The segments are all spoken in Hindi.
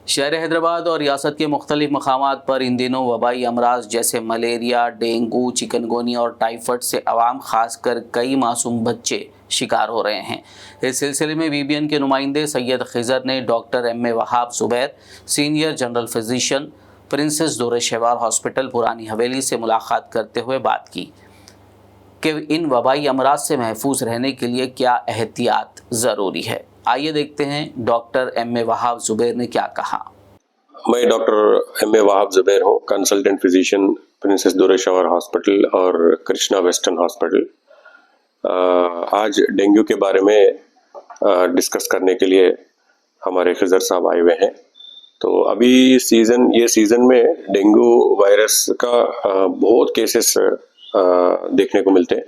शहर हैदराबाद और रियासत के मुख्तलिफ मकामात पर इन दिनों वबाई अमराज जैसे मलेरिया, डेंगू, चिकनगुनिया और टाइफाइड से आवाम खासकर कई मासूम बच्चे शिकार हो रहे हैं। इस सिलसिले में BBN के नुमाइंदे सैयद खिजर ने doctor M.A. Wahab Zubair, senior general physician, princess Durr-e-Shehvar hospital Purani Haveli से मुलाकात करते हुए बात की कि इन वबाई अमराज से महफूज रहने के लिए क्या एहतियात ज़रूरी है। आइए देखते हैं डॉक्टर M.A. वहाब जुबैर ने क्या कहा। मैं डॉक्टर M.A. वहाब जुबैर हूँ, consultant physician, princess Durr-e-Shehvar hospital और कृष्णा वेस्टर्न हॉस्पिटल। आज डेंगू के बारे में डिस्कस करने के लिए हमारे खिजर साहब आए हुए हैं। तो अभी ये सीज़न में डेंगू वायरस का बहुत केसेस देखने को मिलते हैं।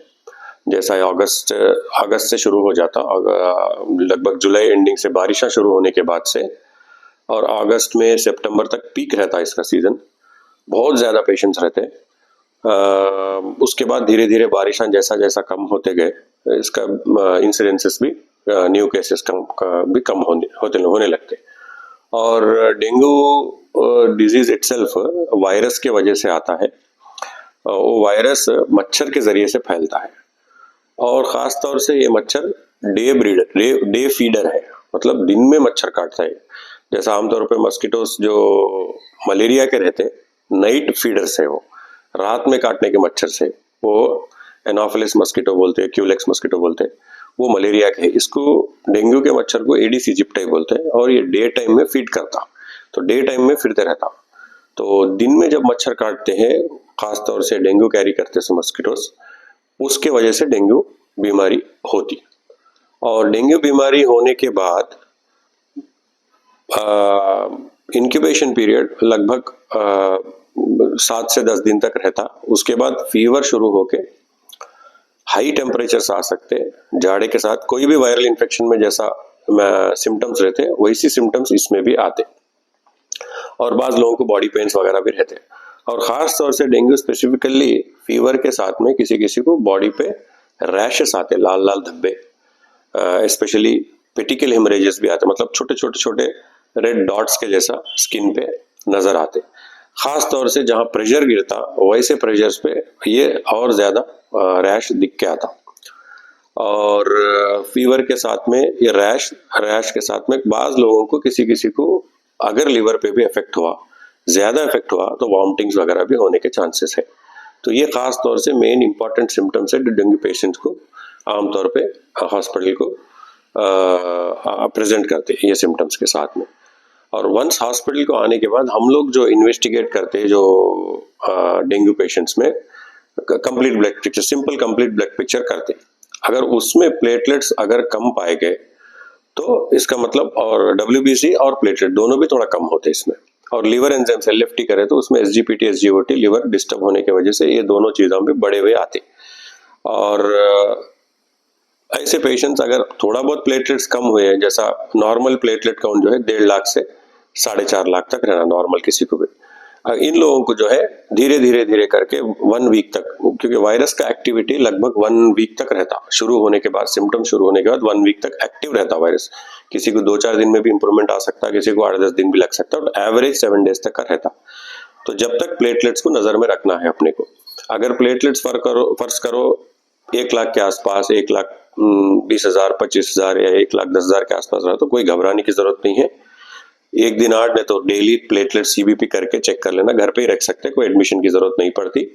जैसा अगस्त से शुरू हो जाता, लगभग जुलाई एंडिंग से बारिशां शुरू होने के बाद से, और अगस्त में सितंबर तक पीक रहता है इसका सीज़न। बहुत ज़्यादा पेशेंट्स रहते हैं। उसके बाद धीरे धीरे बारिशां जैसा जैसा कम होते गए, इसका इंसिडेंसेस भी, न्यू केसेस भी कम होने लगते। और डेंगू डिजीज इटसेल्फ वायरस के वजह से आता है। वो वायरस मच्छर के ज़रिए से फैलता है, और ख़ास तौर से ये मच्छर डे फीडर है, मतलब दिन में मच्छर काटता है। जैसा आमतौर पे मस्किटोस जो मलेरिया के रहते हैं, नाइट फीडर्स है, वो रात में काटने के मच्छर से, वो एनोफिलिस मस्किटो बोलते हैं, क्यूलेक्स मस्किटो बोलते हैं, वो मलेरिया के है। इसको डेंगू के मच्छर को एडिस इजिप्टाई बोलते हैं, और ये डे टाइम में फीड करता, तो डे टाइम में फिरते रहता। तो दिन में जब मच्छर काटते हैं, खास तौर से डेंगू कैरी करते हैं मस्किटोस, उसके वजह से डेंगू बीमारी होती। और डेंगू बीमारी होने के बाद इंक्यूबेशन पीरियड लगभग 7 से 10 दिन तक रहता। उसके बाद फीवर शुरू होके हाई टेम्परेचर्स आ सकते, जाड़े के साथ कोई भी वायरल इन्फेक्शन में जैसा सिम्टम्स रहते हैं, वैसी सिम्टम्स इसमें भी आते, और बाज़ लोगों को बॉडी पेन्स वगैरह भी रहते। और ख़ास तौर से डेंगू स्पेसिफिकली फीवर के साथ में किसी किसी को बॉडी पे रैशेस आते, लाल लाल धब्बे, स्पेशली पेटिकल हेमरेजेस भी आते, मतलब छोटे छोटे रेड डॉट्स के जैसा स्किन पे नज़र आते। ख़ास तौर से जहाँ प्रेशर गिरता, वैसे प्रेशर्स पे ये और ज़्यादा रैश दिख के आता। और फीवर के साथ में ये रैश के साथ में बाज़ लोगों को किसी को अगर लिवर पे भी इफेक्ट हुआ, ज़्यादा इफेक्ट हुआ, तो वॉमिटिंग्स वगैरह भी होने के चांसेस है। तो ये खास तौर से मेन इंपॉर्टेंट सिम्टम्स है डेंगू पेशेंट्स को आमतौर पे हॉस्पिटल को प्रेजेंट करते हैं ये सिम्टम्स के साथ में। और वंस हॉस्पिटल को आने के बाद हम लोग जो इन्वेस्टिगेट करते हैं, जो डेंगू पेशेंट्स में complete blood picture, simple complete blood picture करते हैं। अगर उसमें प्लेटलेट्स अगर कम पाए गए, तो इसका मतलब, और WBC और प्लेटलेट दोनों भी थोड़ा कम होते हैं इसमें। और लिवर एंजाइम्स LFT करें तो उसमें SGPT SGOT लिवर डिस्टर्ब होने की वजह से ये दोनों चीज़ों में बड़े हुए आते। और ऐसे पेशेंट्स अगर थोड़ा बहुत प्लेटलेट्स कम हुए हैं, जैसा नॉर्मल प्लेटलेट काउंट जो है 1.5 लाख से 4.5 लाख तक रहना नॉर्मल किसी को भी, इन लोगों को जो है धीरे धीरे करके 1 वीक तक, क्योंकि वायरस का एक्टिविटी लगभग 1 वीक तक रहता, शुरू होने के बाद, सिम्टम शुरू होने के बाद 1 वीक तक एक्टिव रहता वायरस। किसी को 2-4 दिन में भी इंप्रूवमेंट आ सकता है, किसी को 8-10 दिन भी लग सकता है, और एवरेज 7 डेज तक का रहता। तो जब तक प्लेटलेट्स को नजर में रखना है अपने को। अगर प्लेटलेट्स फर्ज करो 1 लाख के आसपास, 1,20,000, 25,000 या 1,10,000 के आसपास रहा, तो कोई घबराने की जरूरत नहीं है। 1 दिन 8 नहीं तो डेली प्लेटलेट CBP करके चेक कर लेना, घर पे ही रख सकते, कोई एडमिशन की जरूरत नहीं पड़ती।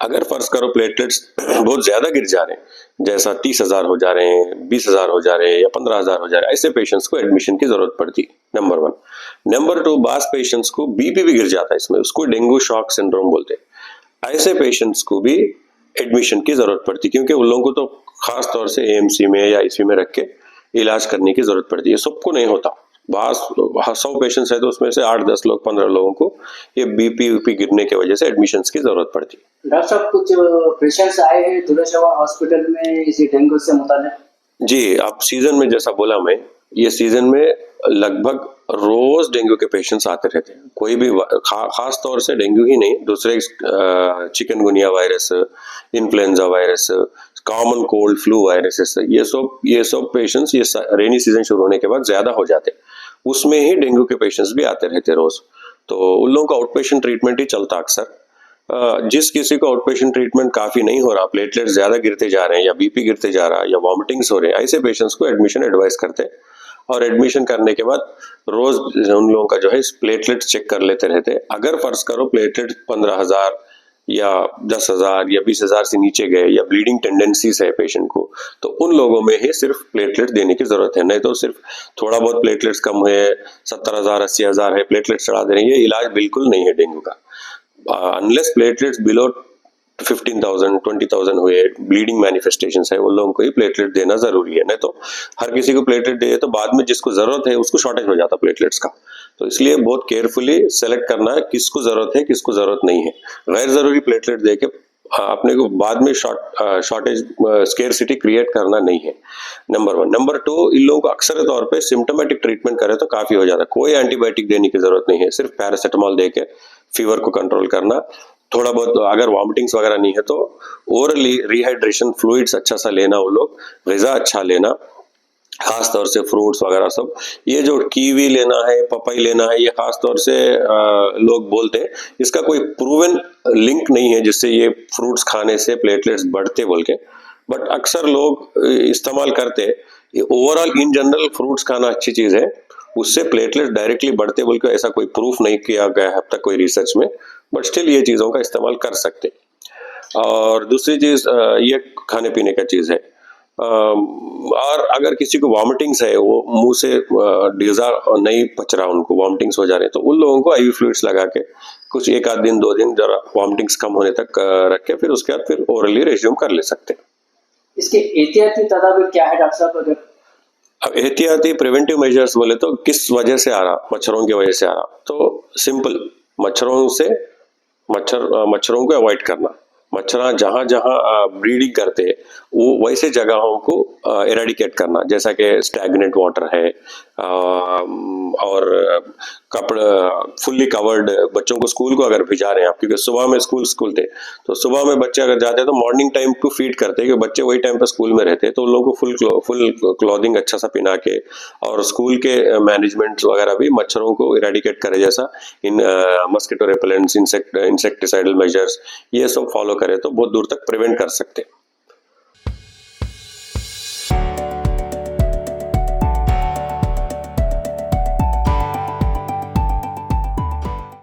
अगर फर्ज करो प्लेटलेट्स बहुत ज्यादा गिर जा रहे हैं, जैसा 30,000 हो जा रहे हैं, 20,000 हो जा रहे हैं, या 15,000 हो जा रहे हैं, ऐसे पेशेंट्स को एडमिशन की जरूरत पड़ती, नंबर 1। नंबर 2, बास पेशेंट्स को BP भी गिर जाता है इसमें, उसको डेंगू शॉक सिंड्रोम बोलते हैं। ऐसे पेशेंट्स को भी एडमिशन की जरूरत पड़ती, क्योंकि उन लोगों को तो खास तौर से AMC में या ICU में रख के इलाज करने की जरूरत पड़ती है। सबको नहीं होता, 100 पेशेंट्स है तो उसमें से 8-10 लोग, 15 लोगों को ये BP गिरने की वजह से एडमिशंस की जरूरत पड़ती है। डॉक्टर साहब, कुछ पेशेंट्स आए हैं दौर-ए-शेवार हॉस्पिटल में इसी डेंगू से मुताल्लिक? जी, अब सीजन में जैसा बोला मैं, ये सीजन में लगभग रोज डेंगू के पेशेंट्स आते रहते हैं। कोई भी खास तौर से डेंगू ही नहीं, दूसरे chikungunya virus, influenza virus, common cold, flu viruses, ये सब पेशेंट्स ये रेनी सीजन शुरू होने के बाद ज्यादा हो जाते हैं। उसमें ही डेंगू के पेशेंट्स भी आते रहते रोज। तो उन लोगों का आउट पेशेंट ट्रीटमेंट ही चलता अक्सर। जिस किसी को आउट पेशेंट ट्रीटमेंट काफी नहीं हो रहा, प्लेटलेट्स ज्यादा गिरते जा रहे हैं या बीपी गिरते जा रहा है या वॉमिटिंग्स हो रहे हैं, ऐसे पेशेंट्स को एडमिशन एडवाइस करते हैं। और एडमिशन करने के बाद रोज उन लोगों का जो है प्लेटलेट चेक कर लेते रहते हैं। अगर फर्ज करो प्लेटलेट 15,000 या 10,000 या 20,000 से नीचे गए या ब्लीडिंग टेंडेंसीज है पेशेंट को, तो उन लोगों में ही सिर्फ प्लेटलेट देने की जरूरत है। नहीं तो सिर्फ थोड़ा बहुत प्लेटलेट्स कम हुए, 70,000 80,000 है, प्लेटलेट चढ़ा दे रहे हैं, ये इलाज बिल्कुल नहीं है डेंगू का। अनलेस प्लेटलेट्स बिलो 15,000 20,000 हुए, ब्लीडिंग मैनिफेस्टेशंस है, उन लोगों को ही प्लेटलेट देना जरूरी है। नहीं तो हर किसी को प्लेटलेट दे तो बाद में जिसको जरूरत है उसको शॉर्टेज हो जाता प्लेटलेट्स का। तो इसलिए बहुत केयरफुली सेलेक्ट करना है किसको जरूरत है किसको जरूरत नहीं है। गैर जरूरी प्लेटलेट दे के अपने को बाद में शॉर्टेज स्केर्सिटी क्रिएट करना नहीं है, नंबर 1। नंबर 2, इन लोगों को अक्सर तौर पे सिम्टोमेटिक ट्रीटमेंट करे तो काफी हो जाता है। कोई एंटीबायोटिक देने की जरूरत नहीं है, सिर्फ पैरासिटामोल दे के फीवर को कंट्रोल करना। थोड़ा बहुत अगर वॉमिटिंग्स वगैरह नहीं है तो ओरली रिहाइड्रेशन फ्लूइड्स अच्छा सा लेना, वो लोग ग़िज़ा अच्छा लेना, खास तौर से फ्रूट्स वगैरह सब। ये जो कीवी लेना है, पपाई लेना है, ये खास तौर से लोग बोलते हैं, इसका कोई प्रूवन लिंक नहीं है जिससे ये फ्रूट्स खाने से प्लेटलेट्स बढ़ते बोल के, बट अक्सर लोग इस्तेमाल करते। ओवरऑल इन जनरल फ्रूट्स खाना अच्छी चीज़ है, उससे प्लेटलेट्स डायरेक्टली बढ़ते बोल के ऐसा कोई प्रूफ नहीं किया गया है अब तक कोई रिसर्च में, बट स्टिल ये चीज़ों का इस्तेमाल कर सकते। और दूसरी चीज़ ये खाने पीने का चीज़ है। और अगर किसी को वॉमिटिंग्स है, वो मुंह से ग़िज़ा नहीं पच रहा, उनको वॉमिटिंग्स हो जा रहे हैं, तो उन लोगों को IV फ्लूइड्स लगा के कुछ 1 आध दिन 2 दिन जरा वॉमिटिंग्स कम होने तक रख के फिर उसके बाद फिर ओरली रेज्यूम कर ले सकते हैं। इसके एहतियाती तदाबीर क्या है डॉक्टर साहब? अब एहतियाती प्रिवेंटिव मेजर्स बोले तो किस वजह से आ रहा, मच्छरों की वजह से आ रहा, तो सिंपल मच्छरों को अवॉइड करना। मच्छर जहाँ जहाँ ब्रीडिंग करते हैं वो वैसे जगहों को एराडिकेट करना, जैसा कि स्टैग्नेंट वाटर है, और कपड़ा फुल्ली कवर्ड। बच्चों को स्कूल को अगर भिजा रहे हैं आप, क्योंकि सुबह में स्कूल थे, तो सुबह में बच्चे अगर जाते हैं तो मॉर्निंग टाइम को फीड करते हैं, क्योंकि बच्चे वही टाइम पे स्कूल में रहते हैं, तो उन लोगों को फुल क्लॉथिंग अच्छा सा पहना के, और स्कूल के मैनेजमेंट वगैरह भी मच्छरों को इरेडिकेट करे, जैसा इन मस्किटो रेपेलेंट्स, इंसेक्टिसाइडल मेजर्स, ये सब फॉलो करे तो बहुत दूर तक प्रिवेंट कर सकते हैं।